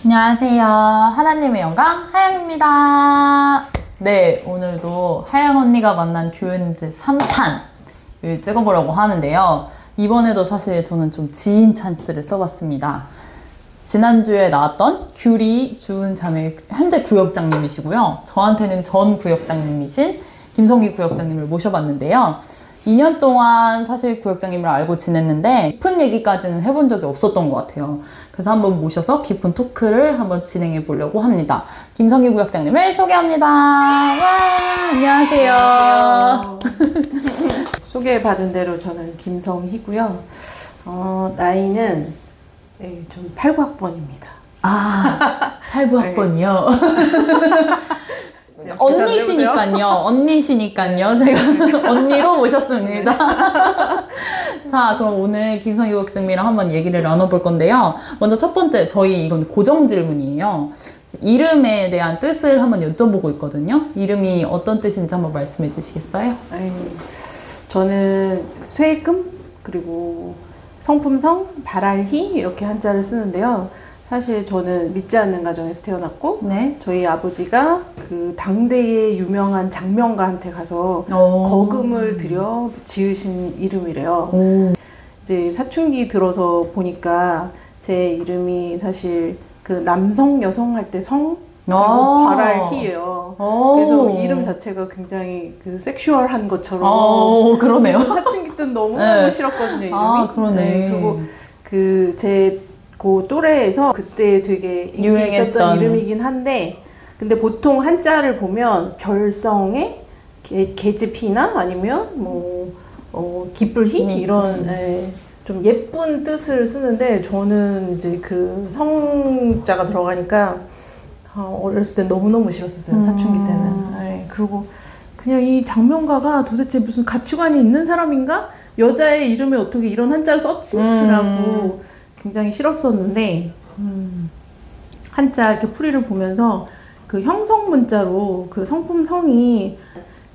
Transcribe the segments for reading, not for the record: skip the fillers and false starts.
안녕하세요. 하나님의 영광 하영입니다. 네, 오늘도 하영 언니가 만난 교인들 3탄을 찍어보려고 하는데요. 이번에도 사실 저는 좀 지인 찬스를 써봤습니다. 지난주에 나왔던 규리 주은 자매 현재 구역장님이시고요. 저한테는 전 구역장님이신 김성기 구역장님을 모셔봤는데요. 2년 동안 사실 구역장님을 알고 지냈는데 깊은 얘기까지는 해본 적이 없었던 것 같아요. 그래서 한번 모셔서 깊은 토크를 한번 진행해 보려고 합니다. 김성기 구역장님을 소개합니다. 와, 안녕하세요. 안녕하세요. 소개받은 대로 저는 김성희고요. 나이는 전 89학번입니다. 아, 89학번이요? 언니시니까요. 제가 언니로 모셨습니다. 자, 그럼 오늘 김성희 국장님이랑 한번 얘기를 나눠볼 건데요. 먼저 첫 번째, 저희 이건 고정 질문이에요. 이름에 대한 뜻을 한번 여쭤보고 있거든요. 이름이 어떤 뜻인지 한번 말씀해 주시겠어요? 저는 쇠금, 그리고 성품성, 발알희 이렇게 한자를 쓰는데요. 사실 저는 믿지 않는 가정에서 태어났고, 네. 저희 아버지가 그 당대의 유명한 장명가한테 가서 거금을 들여 지으신 이름이래요. 이제 사춘기 들어서 보니까 제 이름이 사실 그 남성, 여성 할 때 성, 그리고 발알희예요. 그래서 이름 자체가 굉장히 그 섹슈얼한 것처럼. 그러네요. 사춘기 때는 너무너무 싫었거든요, 이름이. 아, 그러네. 그리고 그 또래에서 그때 되게 인기 유행했던 있었던 이름이긴 한데, 근데 보통 한자를 보면 별성에 계집희나 아니면 기쁠희 이런 좀 예쁜 뜻을 쓰는데, 저는 이제 그 성자가 들어가니까 어렸을 때 너무너무 싫었었어요. 사춘기 때는. 그리고 그냥 이 장명가가 도대체 무슨 가치관이 있는 사람인가? 여자의 이름에 어떻게 이런 한자를 썼지? 라고 굉장히 싫었었는데, 한자 이렇게 풀이를 보면서 그 형성 문자로 그 성품성이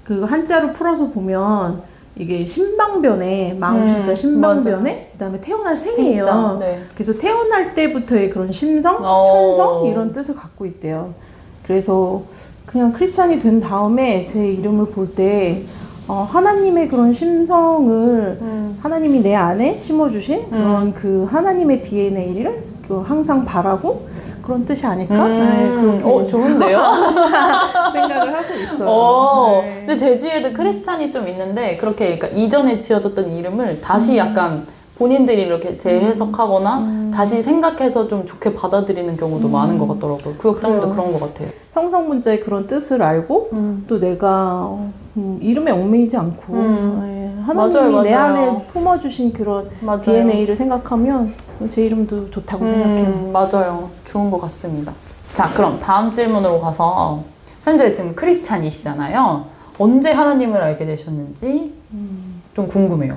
그 한자로 풀어서 보면 이게 신방변에 마음심자 신방변에 그다음에 태어날 생이에요. 네. 그래서 태어날 때부터의 그런 심성, 천성 이런 뜻을 갖고 있대요. 그래서 그냥 크리스찬이 된 다음에 제 이름을 볼 때 하나님의 그런 심성을 하나님이 내 안에 심어주신 그런 그 하나님의 DNA를 항상 바라고 그런 뜻이 아닐까? 그렇게 좋은데요? 생각을 하고 있어요. 근데 제주에도 크리스찬이 좀 있는데 그렇게 그러니까 이전에 지어졌던 이름을 다시 약간 본인들이 이렇게 재해석하거나 다시 생각해서 좀 좋게 받아들이는 경우도 많은 것 같더라고요. 구역장님도 그런 것 같아요. 형성 문자의 그런 뜻을 알고 또 내가 이름에 얽매이지 않고 하나님이 내 안에 품어주신 그런 DNA를 생각하면 제 이름도 좋다고 생각해요. 맞아요. 좋은 것 같습니다. 자, 그럼 다음 질문으로 가서 현재 지금 크리스찬이시잖아요. 언제 하나님을 알게 되셨는지 좀 궁금해요.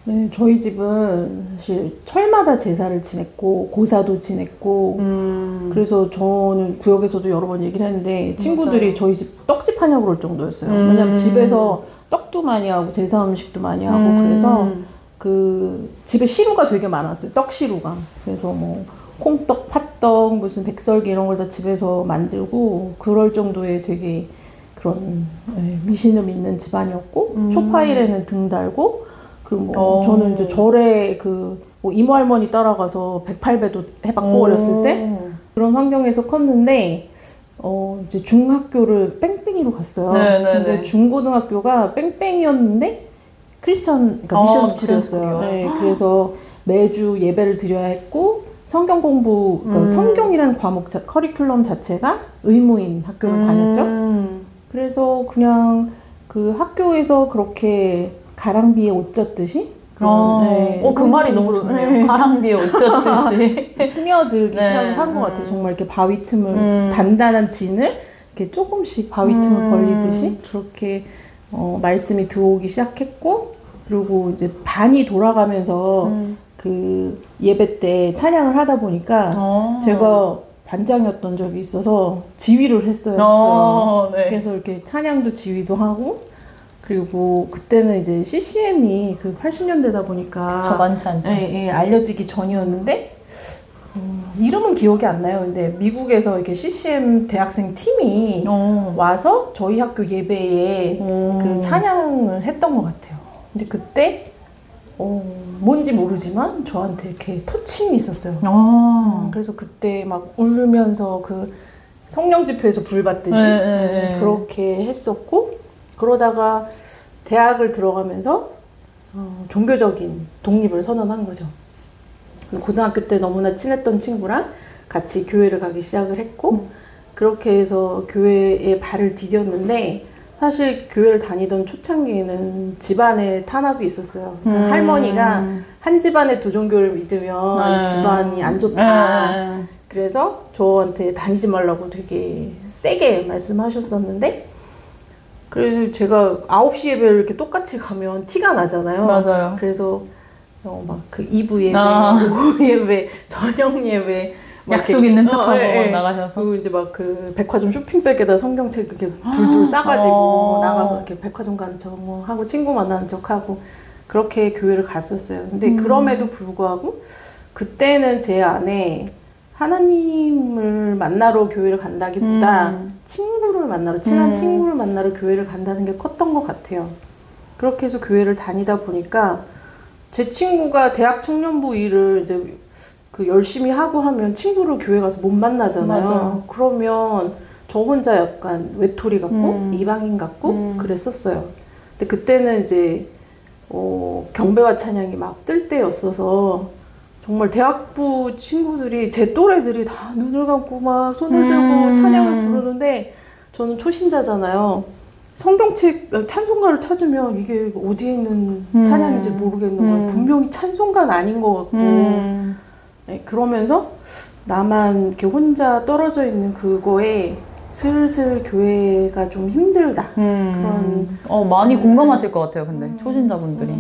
네, 저희 집은 사실 철마다 제사를 지냈고 고사도 지냈고 그래서 저는 구역에서도 여러 번 얘기를 했는데 친구들이 맞아요. 저희 집 떡집 하냐고 그럴 정도였어요. 왜냐면 집에서 떡도 많이 하고 제사 음식도 많이 하고 그래서 그 집에 시루가 되게 많았어요. 떡시루가. 그래서 뭐 콩떡, 팥떡, 무슨 백설기 이런 걸 다 집에서 만들고 그럴 정도의 되게 그런 미신을 믿는 집안이었고 초파일에는 등 달고 그리고 저는 이제 절에 뭐 이모 할머니 따라가서 108배도 해봤고 어렸을 때 그런 환경에서 컸는데 이제 중학교를 뺑뺑이로 갔어요. 근데 중고등학교가 뺑뺑이였는데 크리스천, 그러니까 미션 스쿨이었어요. 네, 그래서 매주 예배를 드려야 했고 성경 공부, 그러니까 성경이라는 과목 커리큘럼 자체가 의무인 학교를 다녔죠. 그래서 그냥 그 학교에서 그렇게 가랑비에 옷 젖듯이 그 말이 너무 좋네요. 가랑비에 옷 젖듯이 스며들기 시작을 한 것 같아요. 정말 이렇게 바위 틈을 단단한 진을 이렇게 조금씩 바위 틈을 벌리듯이 그렇게 말씀이 들어오기 시작했고, 그리고 이제 반이 돌아가면서 그 예배 때 찬양을 하다 보니까 제가 반장이었던 적이 있어서 지휘를 했어요. 그래서 이렇게 찬양도 지휘도 하고, 그리고 그때는 이제 CCM이 그 80년대다 보니까 저 많지 않죠. 알려지기 전이었는데 이름은 기억이 안 나요. 근데 미국에서 이렇게 CCM 대학생 팀이 와서 저희 학교 예배에 그 찬양을 했던 것 같아요. 근데 그때 뭔지 모르지만 저한테 이렇게 터칭이 있었어요. 그래서 그때 막 울면서 그 성령 집회에서 불 받듯이 그렇게 했었고, 그러다가 대학을 들어가면서 종교적인 독립을 선언한 거죠. 고등학교 때 너무나 친했던 친구랑 같이 교회를 가기 시작을 했고, 그렇게 해서 교회에 발을 디뎠는데, 사실 교회를 다니던 초창기에는 집안에 탄압이 있었어요. 할머니가 한 집안에 두 종교를 믿으면 집안이 안 좋다. 그래서 저한테 다니지 말라고 되게 세게 말씀하셨었는데, 그래도 제가 9시 예배를 이렇게 똑같이 가면 티가 나잖아요. 맞아요. 그래서 막 그 2부 예배, 오후 예배, 저녁 예배 약속 있는 척하고 나가셔서. 그리고 이제 막 그 백화점 쇼핑백에다 성경책 이렇게 둘둘 싸가지고 나가서 이렇게 백화점 가는 척하고 친구 만나는 척하고 그렇게 교회를 갔었어요. 근데 그럼에도 불구하고 그때는 제 안에 하나님을 만나러 교회를 간다기보다 친구를 만나러, 친한 친구를 만나러 교회를 간다는 게 컸던 것 같아요. 그렇게 해서 교회를 다니다 보니까 제 친구가 대학 청년부 일을 이제 그 열심히 하고 하면 친구를 교회 가서 못 만나잖아요. 맞아요. 그러면 저 혼자 약간 외톨이 같고 이방인 같고 그랬었어요. 근데 그때는 이제 경배와 찬양이 막 뜰 때였어서 정말 대학부 친구들이 제 또래들이 다 눈을 감고 막 손을 들고 찬양을 부르는데 저는 초신자잖아요. 성경책 찬송가를 찾으면 이게 어디에 있는 찬양인지 모르겠는 거예요. 분명히 찬송가는 아닌 것 같고 네, 그러면서 나만 이렇게 혼자 떨어져 있는 그거에 슬슬 교회가 좀 힘들다. 그런 많이 공감하실 것 같아요. 근데 초신자분들이.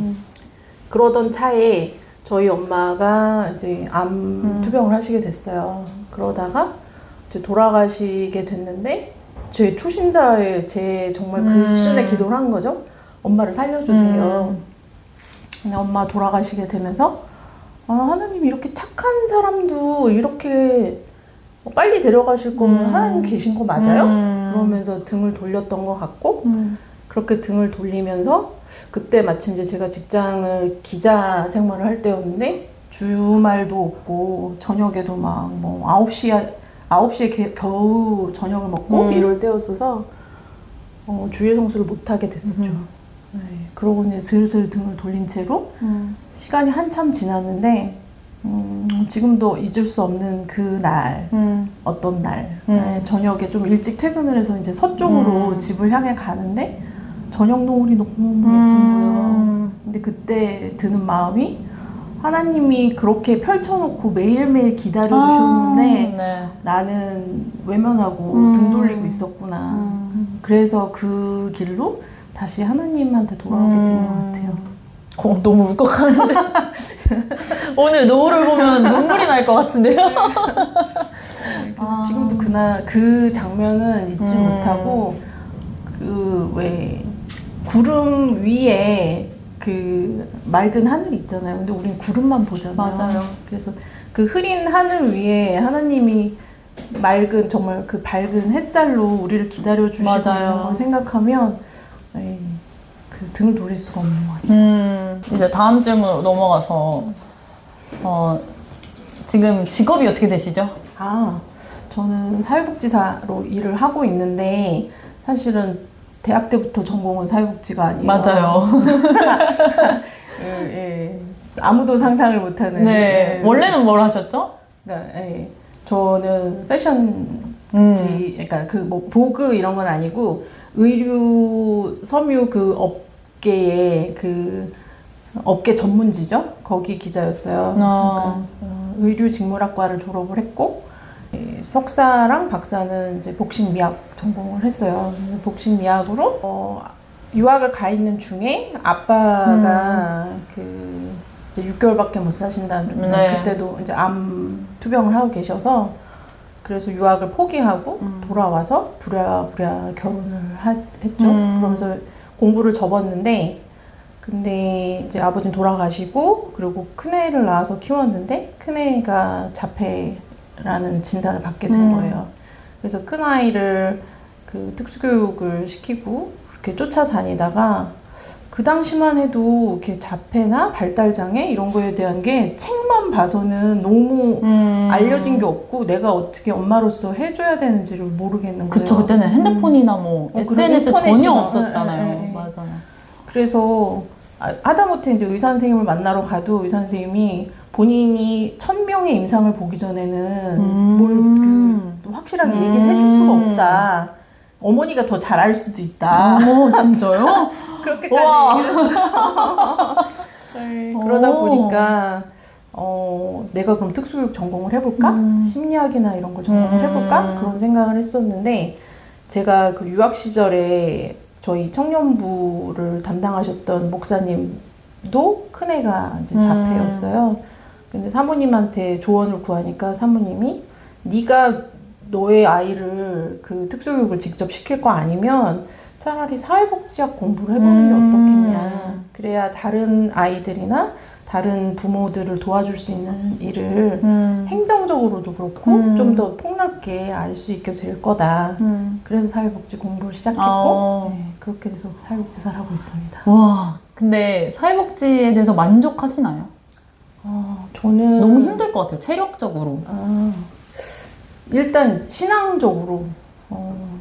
그러던 차에 저희 엄마가 이제 암 투병을 하시게 됐어요. 그러다가 이제 돌아가시게 됐는데 제 초신자의 제 정말 그 수준의 기도를 한 거죠. 엄마를 살려주세요. 근데 엄마 돌아가시게 되면서 하나님 이렇게 착한 사람도 이렇게 빨리 데려가실 거면 하나님 계신 거 맞아요? 그러면서 등을 돌렸던 것 같고 그렇게 등을 돌리면서 그때 마침 이제 제가 직장을 기자 생활을 할 때였는데 주말도 없고 저녁에도 막 뭐 9시에 겨우 저녁을 먹고 이럴 때였어서 주일 성수를 못하게 됐었죠. 네, 그러고 이제 슬슬 등을 돌린 채로 시간이 한참 지났는데 지금도 잊을 수 없는 그 날, 어떤 날 네, 저녁에 좀 일찍 퇴근을 해서 이제 서쪽으로 집을 향해 가는데 저녁 노을이 너무 예쁜 거예요. 근데 그때 드는 마음이 하나님이 그렇게 펼쳐놓고 매일매일 기다려주셨는데 네. 나는 외면하고 등 돌리고 있었구나. 그래서 그 길로 다시 하나님한테 돌아오게 된 것 같아요. 너무 울컥하는데 오늘 노을을 보면 눈물이 날 것 같은데요? 그래서 지금도 그날 그 장면은 잊지 못하고 그 왜 구름 위에 그 맑은 하늘이 있잖아요. 근데 우린 구름만 보잖아요. 맞아요. 그래서 그 흐린 하늘 위에 하나님이 맑은 정말 그 밝은 햇살로 우리를 기다려 주시고 있는 걸 생각하면 그 등을 돌릴 수가 없는 것 같아요. 이제 다음 질문으로 넘어가서 지금 직업이 어떻게 되시죠? 저는 사회복지사로 일을 하고 있는데 사실은 대학 때부터 전공은 사회복지가 아니에요. 맞아요. 아무도 상상을 못하는. 네. 원래는 뭘 하셨죠? 그러니까 저는 패션지, 그러니까 그 뭐 보그 이런 건 아니고 의류 섬유 그 업계의 그 업계 전문지죠. 거기 기자였어요. 그러니까 의류 직물학과를 졸업을 했고 석사랑 박사는 이제 복식 미학 전공을 했어요. 복식 미학으로 유학을 가 있는 중에 아빠가 그 이제 6개월밖에 못 사신다는 그때도 이제 암 투병을 하고 계셔서 그래서 유학을 포기하고 돌아와서 부랴부랴 결혼을 했죠. 그러면서 공부를 접었는데 근데 이제 아버지는 돌아가시고 그리고 큰애를 낳아서 키웠는데 큰애가 자폐를 장애라는 진단을 받게 된 거예요. 그래서 큰 아이를 그 특수교육을 시키고 그렇게 쫓아다니다가 그 당시만 해도 이렇게 자폐나 발달장애 이런 거에 대한 게 책만 봐서는 너무 알려진 게 없고 내가 어떻게 엄마로서 해줘야 되는지를 모르겠는 거예요. 그쵸, 그때는 핸드폰이나 뭐 SNS 전혀 없었잖아요. 네. 맞아요. 그래서 하다못해 이제 의사 선생님을 만나러 가도 의사 선생님이 본인이 1000명의 임상을 보기 전에는 뭘 확실하게 얘기를 해줄 수가 없다. 어머니가 더 잘 알 수도 있다. 오, 진짜요? 그렇게까지 얘기를 했어요. 네, 그러다 보니까 내가 그럼 특수교육 전공을 해볼까? 심리학이나 이런 걸 전공을 해볼까? 그런 생각을 했었는데 제가 그 유학 시절에 저희 청년부를 담당하셨던 목사님도 큰애가 이제 자폐였어요. 근데 사모님한테 조언을 구하니까 사모님이 네가 너의 아이를 그 특수교육을 직접 시킬 거 아니면 차라리 사회복지학 공부를 해보는 게 어떻겠냐. 그래야 다른 아이들이나 다른 부모들을 도와줄 수 있는 일을 행정적으로도 그렇고 좀 더 폭넓게 알 수 있게 될 거다. 그래서 사회복지 공부를 시작했고 네, 그렇게 돼서 사회복지사를 하고 있습니다. 와, 근데 사회복지에 대해서 만족하시나요? 저는 너무 힘들 것 같아요, 체력적으로. 일단 신앙적으로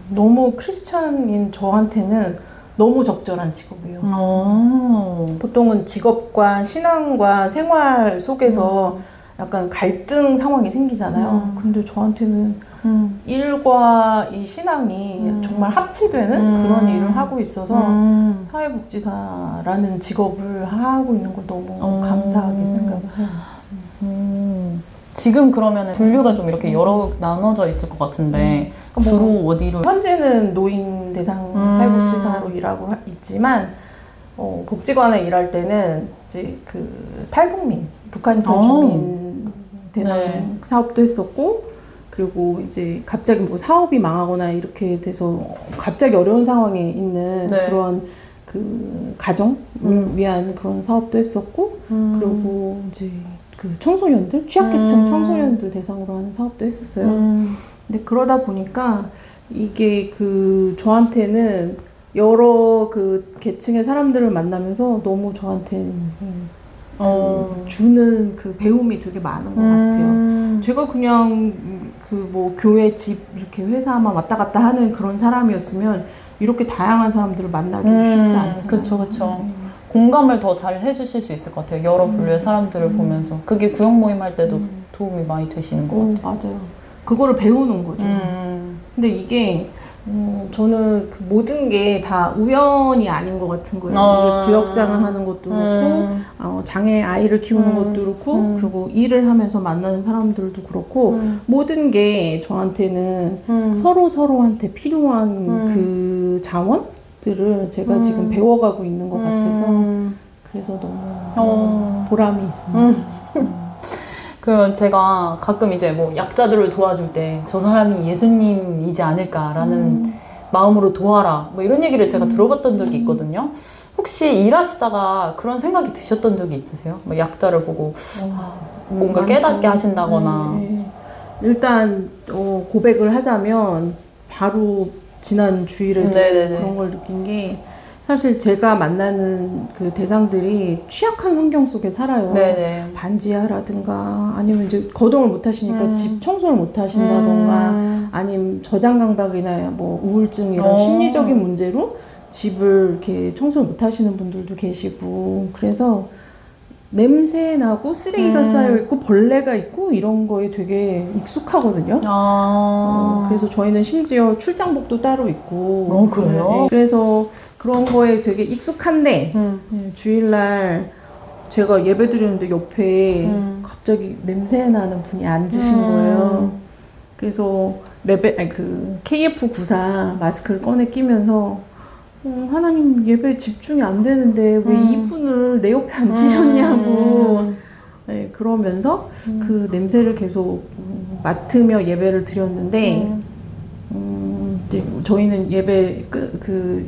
너무 크리스찬인 저한테는 너무 적절한 직업이에요. 보통은 직업과 신앙과 생활 속에서 약간 갈등 상황이 생기잖아요. 근데 저한테는 일과 이 신앙이 정말 합치되는 그런 일을 하고 있어서 사회복지사라는 직업을 하고 있는 걸 너무 감사하게 생각을 해요. 지금 그러면 분류가 좀 이렇게 여러 나눠져 있을 것 같은데 주로 어디로? 현재는 노인 대상 사회복지사로 일하고 있지만 복지관에 일할 때는 이제 그 탈북민, 북한 전주민 대상 네. 사업도 했었고 그리고 이제 갑자기 뭐 사업이 망하거나 이렇게 돼서 갑자기 어려운 상황에 있는 네. 그런 그 가정을 위한 그런 사업도 했었고 그리고 이제 그 청소년들, 취약계층 청소년들 대상으로 하는 사업도 했었어요. 근데 그러다 보니까 이게 그 저한테는 여러 그 계층의 사람들을 만나면서 너무 저한테는 그 주는 그 배움이 되게 많은 것 같아요. 제가 그냥 그 뭐 교회, 집 이렇게 회사만 왔다 갔다 하는 그런 사람이었으면 이렇게 다양한 사람들을 만나기 쉽지 않잖아요. 그쵸. 공감을 더 잘 해주실 수 있을 것 같아요. 여러 분류의 사람들을 보면서. 그게 구역 모임 할 때도 도움이 많이 되시는 것 같아요. 맞아요. 그거를 배우는 거죠. 근데 이게 저는 그 모든 게 다 우연이 아닌 것 같은 거예요. 구역장을 하는 것도 그렇고 장애 아이를 키우는 것도 그렇고 그리고 일을 하면서 만나는 사람들도 그렇고 모든 게 저한테는 서로한테 필요한 그 자원들을 제가 지금 배워가고 있는 것 같아서 그래서 너무 보람이 있습니다. 그 제가 가끔 이제 뭐 약자들을 도와줄 때 저 사람이 예수님이지 않을까라는 마음으로 도와라 뭐 이런 얘기를 제가 들어봤던 적이 있거든요. 혹시 일하시다가 그런 생각이 드셨던 적이 있으세요? 뭐 약자를 보고 뭔가 깨닫게 하신다거나. 네. 일단 고백을 하자면 바로 지난 주일에도 그런 걸 느낀 게 사실 제가 만나는 그 대상들이 취약한 환경 속에 살아요. 네네. 반지하라든가 아니면 이제 거동을 못 하시니까 집 청소를 못 하신다던가 아니면 저장강박이나 뭐 우울증 이런 심리적인 문제로 집을 이렇게 청소를 못 하시는 분들도 계시고 그래서 냄새 나고 쓰레기가 쌓여 있고 벌레가 있고 이런 거에 되게 익숙하거든요. 그래서 저희는 심지어 출장복도 따로 있고. 그래요? 네. 그래서 그런 거에 되게 익숙한데 네, 주일날 제가 예배 드리는데 옆에 갑자기 냄새 나는 분이 앉으신 거예요. 그래서 그 KF94 마스크를 꺼내 끼면서 하나님 예배에 집중이 안 되는데 왜 이분을 내 옆에 앉히셨냐고 네, 그러면서 그 냄새를 계속 맡으며 예배를 드렸는데 이제 저희는 예배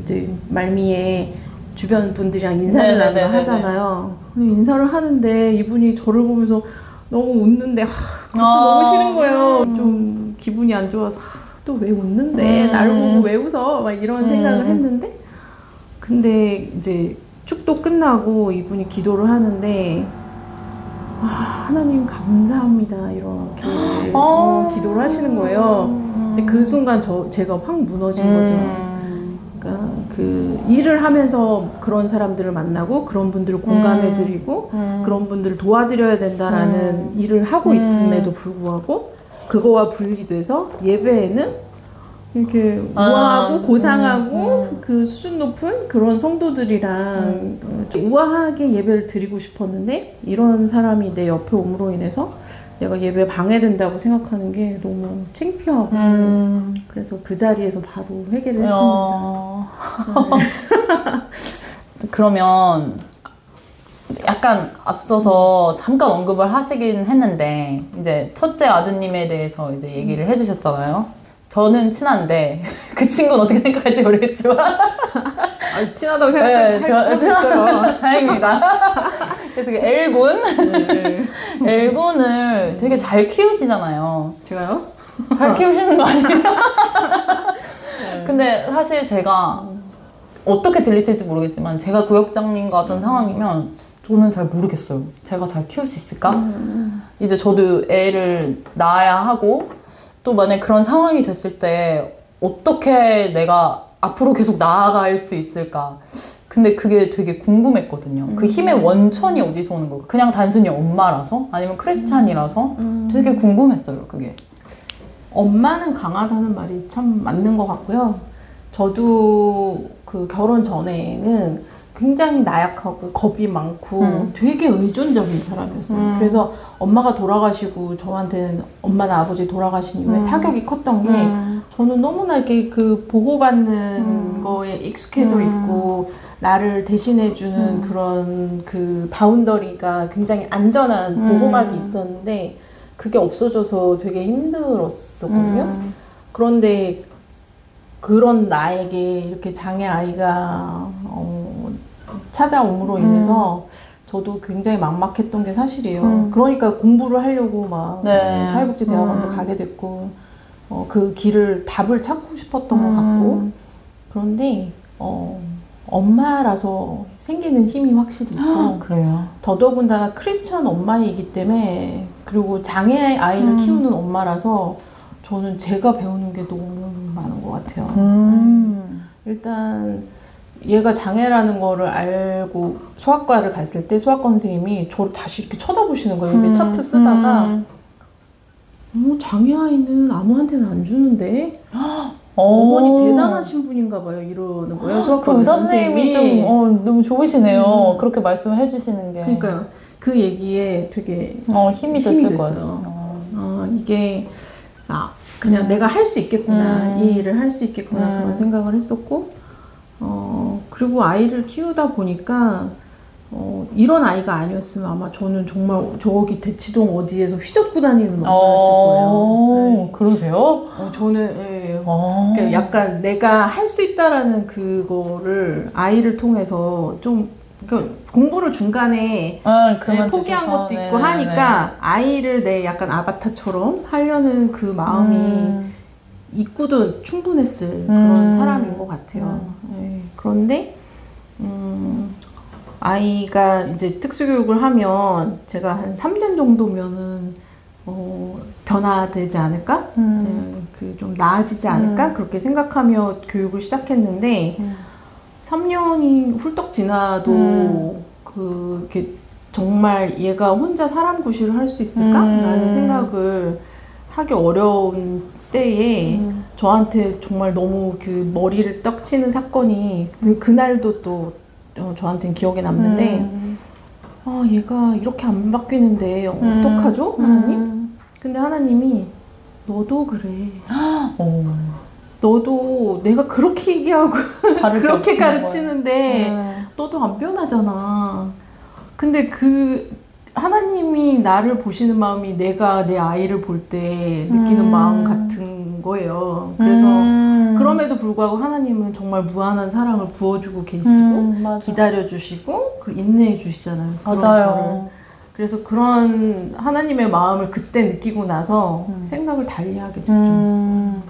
이제 말미에 주변 분들이랑 인사를 나누고 하잖아요. 인사를 하는데 이분이 저를 보면서 너무 웃는데 그것도 너무 싫은 거예요. 좀 기분이 안 좋아서 또 왜 웃는데 나를 보고 왜 웃어 막 이런 생각을 했는데 근데 이제 축도 끝나고 이분이 기도를 하는데 하나님 감사합니다 이렇게 기도를 하시는 거예요. 근데 그 순간 제가 확 무너진 거죠. 그러니까 그 일을 하면서 그런 사람들을 만나고 그런 분들을 공감해드리고 그런 분들을 도와드려야 된다라는 일을 하고 있음에도 불구하고 그거와 분리돼서 예배에는 이렇게 우아하고 고상하고 그 수준 높은 그런 성도들이랑 우아하게 예배를 드리고 싶었는데 이런 사람이 내 옆에 옴으로 인해서 내가 예배 방해된다고 생각하는 게 너무 창피하고 그래서 그 자리에서 바로 회개를 했습니다. 그러면 약간 앞서서 잠깐 언급을 하시긴 했는데 이제 첫째 아드님에 대해서 이제 얘기를 해주셨잖아요. 저는 친한데 그 친구는 어떻게 생각할지 모르겠지만 친하다고 생각할 수 있어요. 다행입니다. 그래서 그 엘군을 되게 잘 키우시잖아요. 제가요? 잘 키우시는 거 아니에요? 근데 사실 제가 어떻게 들리실지 모르겠지만 제가 구역장님 같은 상황이면 저는 잘 모르겠어요. 제가 잘 키울 수 있을까? 이제 저도 애를 낳아야 하고 또 만약 그런 상황이 됐을 때 어떻게 내가 앞으로 계속 나아갈 수 있을까? 근데 그게 되게 궁금했거든요. 그 힘의 원천이 어디서 오는 걸까? 그냥 단순히 엄마라서? 아니면 크리스찬이라서? 되게 궁금했어요, 그게. 엄마는 강하다는 말이 참 맞는 것 같고요. 저도 그 결혼 전에는 굉장히 나약하고 겁이 많고 되게 의존적인 사람이었어요. 그래서 엄마가 돌아가시고 저한테는 엄마나 아버지 돌아가신 이후에 타격이 컸던 게 저는 너무나 이렇게 그 보호받는 거에 익숙해져 있고 나를 대신해주는 그런 그 바운더리가 굉장히 안전한 보호막이 있었는데 그게 없어져서 되게 힘들었었거든요. 그런데 그런 나에게 이렇게 장애 아이가 찾아옴으로 인해서 저도 굉장히 막막했던 게 사실이에요. 그러니까 공부를 하려고 막 사회복지대학원도 가게 됐고 그 길을 답을 찾고 싶었던 것 같고 그런데 엄마라서 생기는 힘이 확실히 있고 그래요? 더더군다나 크리스천 엄마이기 때문에 그리고 장애 아이를 키우는 엄마라서 저는 제가 배우는 게 너무 많은 것 같아요. 일단 얘가 장애라는 거를 알고 소아과를 갔을 때 소아과 선생님이 저를 다시 이렇게 쳐다보시는 거예요. 이게 차트 쓰다가 장애 아이는 아무한테는 안 주는데 어머니 대단하신 분인가 봐요 이러는 거예요. 소아과 그 의사 선생님이 좀 너무 좋으시네요. 그렇게 말씀을 해주시는 게. 그러니까요. 그 얘기에 되게 힘이 됐을 것 같아요. 이게 그냥 내가 할 수 있겠구나 이 일을 할 수 있겠구나 그런 생각을 했었고 그리고 아이를 키우다 보니까 이런 아이가 아니었으면 아마 저는 정말 저기 대치동 어디에서 휘젓고 다니는 엄마였을 거예요. 네. 그러세요? 저는 그러니까 약간 내가 할 수 있다라는 그거를 아이를 통해서 좀 그러니까 공부를 중간에 포기한 것도 있고 하니까 아이를 내 약간 아바타처럼 하려는 그 마음이 입구도 충분했을 그런 사람인 것 같아요. 그런데 아이가 이제 특수교육을 하면 제가 한 3년 정도면은 변화되지 않을까? 그 좀 나아지지 않을까? 그렇게 생각하며 교육을 시작했는데 3년이 훌떡 지나도 그렇게 정말 얘가 혼자 사람 구실을 할 수 있을까? 라는 생각을 하기 어려운 때에 저한테 정말 너무 그 머리를 떡치는 사건이 그날도 또 저한테는 기억에 남는데 얘가 이렇게 안 바뀌는데 어떡하죠? 하나님? 근데 하나님이 너도 그래. 너도 내가 그렇게 얘기하고 그렇게 가르치는데 너도 안 변하잖아. 근데 그 하나님이 나를 보시는 마음이 내가 내 아이를 볼 때 느끼는 마음 같은 거예요. 그래서 그럼에도 불구하고 하나님은 정말 무한한 사랑을 부어주고 계시고 기다려주시고 그 인내해 주시잖아요. 맞아요. 그래서 그런 하나님의 마음을 그때 느끼고 나서 생각을 달리하게 됐죠.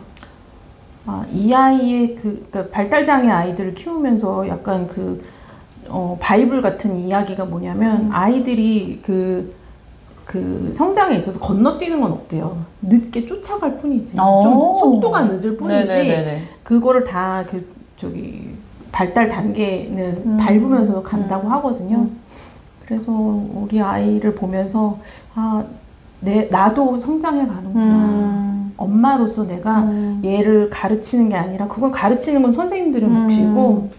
이 아이의 그러니까 발달장애 아이들을 키우면서 약간 바이블 같은 이야기가 뭐냐면 아이들이 그 성장에 있어서 건너뛰는 건 어때요? 늦게 쫓아갈 뿐이지. 좀 속도가 늦을 뿐이지. 네네네네. 그거를 다 발달 단계는 밟으면서 간다고 하거든요. 그래서 우리 아이를 보면서 나도 성장해 가는구나. 엄마로서 내가 얘를 가르치는 게 아니라 그걸 가르치는 건 선생님들의 몫이고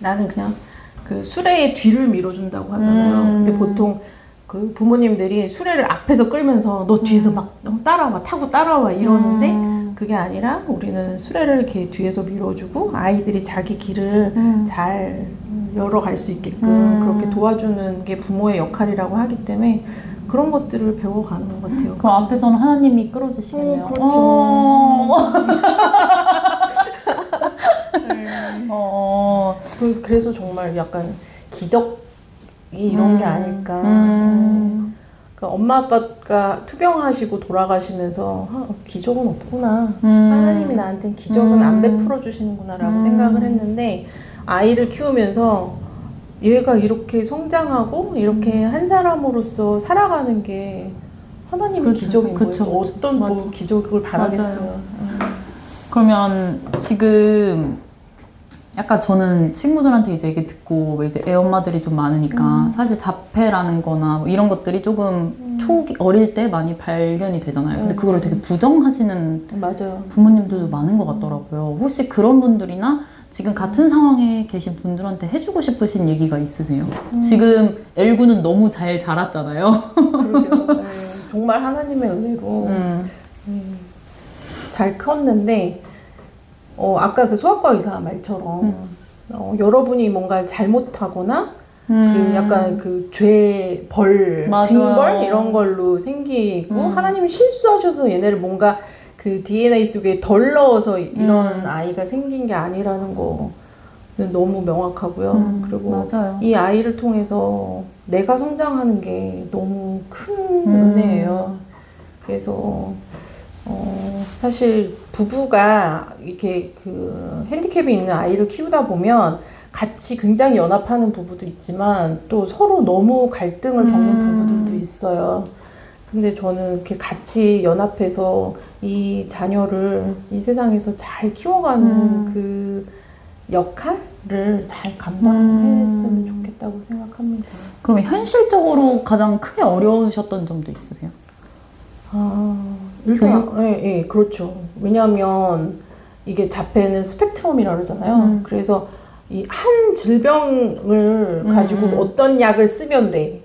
나는 그냥 그 수레의 뒤를 밀어준다고 하잖아요. 근데 보통 그 부모님들이 수레를 앞에서 끌면서 너 뒤에서 막 따라와 타고 따라와 이러는데 그게 아니라 우리는 수레를 이렇게 뒤에서 밀어주고 아이들이 자기 길을 잘 열어갈 수 있게끔 그렇게 도와주는 게 부모의 역할이라고 하기 때문에 그런 것들을 배워가는 것 같아요. 그럼 앞에서는 하나님이 끌어주시겠네요. 그렇죠. 그래서 정말 약간 기적이 이런 게 아닐까. 그러니까 엄마 아빠가 투병하시고 돌아가시면서 기적은 없구나. 하나님이 나한테는 기적은 안 베풀어 주시는구나 라고 생각을 했는데 아이를 키우면서 얘가 이렇게 성장하고 이렇게 한 사람으로서 살아가는 게 하나님의 기적인 거예요. 어떤 뭐 기적을 바라겠어요. 그러면 지금 약간 저는 친구들한테 이제 얘기 듣고 이제 애엄마들이 좀 많으니까 사실 자폐라는 거나 뭐 이런 것들이 조금 어릴 때 많이 발견이 되잖아요. 근데 그거를 되게 부정하시는 맞아요. 부모님들도 많은 것 같더라고요. 혹시 그런 분들이나 지금 같은 상황에 계신 분들한테 해주고 싶으신 얘기가 있으세요? 지금 엘구는 너무 잘 자랐잖아요. 그러게요. 정말 하나님의 은혜로 잘 컸는데 아까 그 소아과 의사 말처럼 여러분이 뭔가 잘못하거나 그 약간 그 죄, 벌, 징벌 이런 걸로 생기고 하나님이 실수하셔서 얘네를 뭔가 그 DNA 속에 덜 넣어서 이런 아이가 생긴 게 아니라는 거는 너무 명확하고요. 그리고 맞아요. 이 아이를 통해서 내가 성장하는 게 너무 큰 은혜예요. 그래서 사실 부부가 이렇게 그 핸디캡이 있는 아이를 키우다 보면 같이 굉장히 연합하는 부부도 있지만 또 서로 너무 갈등을 겪는 부부들도 있어요. 근데 저는 이렇게 같이 연합해서 이 자녀를 이 세상에서 잘 키워가는 그 역할을 잘 감당했으면 좋겠다고 생각합니다. 그럼 현실적으로 가장 크게 어려우셨던 점도 있으세요? 일단, 예, 그렇죠. 왜냐하면 이게 자폐는 스펙트럼이라 그러잖아요. 그래서 이 한 질병을 가지고 어떤 약을 쓰면 돼,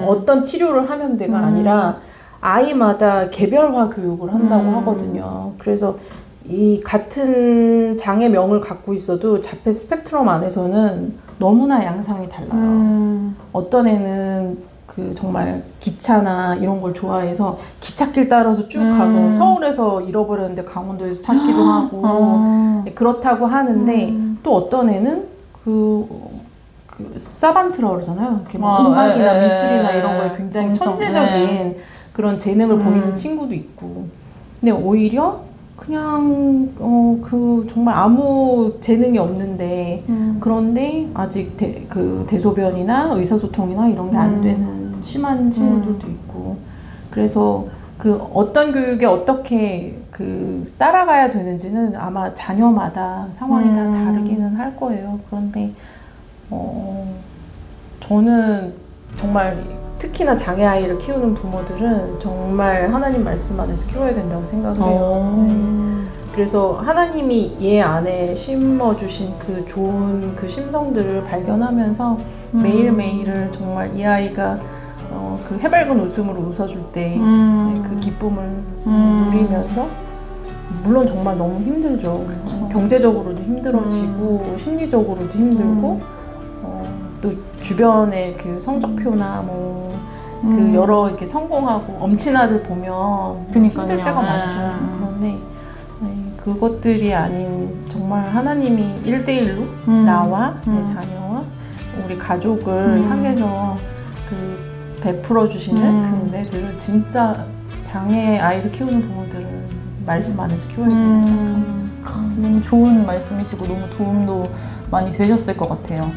어떤 치료를 하면 돼가 아니라 아이마다 개별화 교육을 한다고 하거든요. 그래서 이 같은 장애명을 갖고 있어도 자폐 스펙트럼 안에서는 너무나 양상이 달라요. 어떤 애는 그 정말 기차나 이런 걸 좋아해서 기찻길 따라서 쭉 가서 서울에서 잃어버렸는데 강원도에서 찾기도 하고 그렇다고 하는데 또 어떤 애는 그 사반트라 그러잖아요. 이렇게 뭐 음악이나 미술이나 이런 거에 굉장히 천재적인 그런 재능을 보이는 친구도 있고 근데 오히려 그냥 정말 아무 재능이 없는데 그런데 아직 대소변이나 의사소통이나 이런 게 안 되는 심한 친구들도 있고 그래서 그 어떤 교육에 어떻게 따라가야 되는지는 아마 자녀마다 상황이 다 다르기는 할 거예요. 그런데 저는 정말 특히나 장애아이를 키우는 부모들은 정말 하나님 말씀 안에서 키워야 된다고 생각을 해요. 그래서 하나님이 얘 안에 심어주신 그 좋은 그 심성들을 발견하면서 매일매일을 정말 이 아이가 그 해맑은 웃음으로 웃어줄 때 그 기쁨을 누리면서 물론 정말 너무 힘들죠. 경제적으로도 힘들어지고 심리적으로도 힘들고 또 주변의 그 성적표나 그 여러 이렇게 성공하고 엄친아들 보면 그러니까요. 힘들 때가 많죠. 그런데 그것들이 아닌 정말 하나님이 1대1로 나와 내 자녀와 우리 가족을 향해서 그 베풀어 주시는 그 은혜들을 진짜 장애 아이를 키우는 부모들은 말씀 안에서 키워야 된다고 생각합니다. 너무 좋은 말씀이시고 너무 도움도 많이 되셨을 것 같아요.